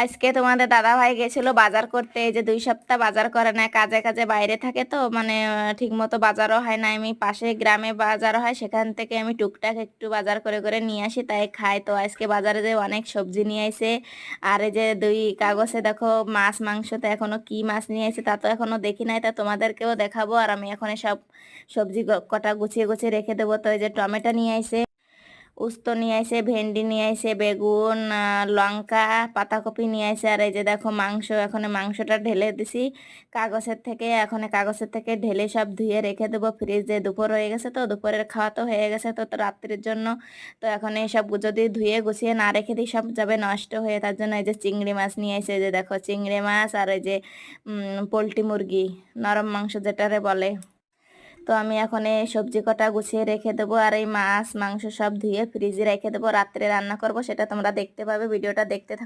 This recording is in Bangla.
আজকে তোমাদের দাদা ভাই গেছিল বাজার করতে, এই যে 2 সপ্তাহ বাজার করে না, কাজে কাজে বাইরে থাকে তো মানে ঠিক মতো বাজারও হয় না। আমি পাশে গ্রামে বাজার হয়, সেখান থেকে আমি টুকটাক একটু বাজার করে করে নিয়ে আসি, তাই খাই। তো আজকে বাজারে যে অনেক সবজি নিয়ে আইছে। আর এই যে 2 কাগজে দেখো মাছ মাংস, তো এখনো কি মাছ নিয়ে আইছে তা তো এখনো দেখি নাই, তা তোমাদেরকেও দেখাবো। আর আমি এখন সব সবজি কটা গুছিয়ে গুছিয়ে রেখে দেবো। তো এই যে টমেটো নিয়ে আইছে, উস্তো নিয়ে আইছে, ভেন্ডি নিয়ে আইছে, বেগুন, লঙ্কা, পাতাকপি নিয়ে আইছে। আর এই যে দেখো মাংস, এখন মাংসটা ঢেলে দিছি কাগজের থেকে। এখন কাগজের থেকে ঢেলে সব ধুয়ে রেখে দেবো ফ্রিজে। দুপুর হয়ে গেছে, তো দুপুরের খাওয়া তো হয়ে গেছে, তো তো রাত্রির জন্য। তো এখন এই সব যদি ধুয়ে গুছিয়ে না রেখে দিই সব যাবে নষ্ট হয়ে। তার জন্য এই যে চিংড়ি মাছ নিয়ে আইছে, এই যে দেখো চিংড়ি মাছ। আর এই যে পোলট্রি মুরগি, নরম মাংস যেটারে বলে। তো আমি এখন এই সবজি কটা গুছিয়ে রেখে দেবো, আর এই মাছ মাংস সব ধুয়ে ফ্রিজে রেখে দেবো। রাত্রে রান্না করব, সেটা তোমরা দেখতে পাবে, ভিডিওটা দেখতে থাকো।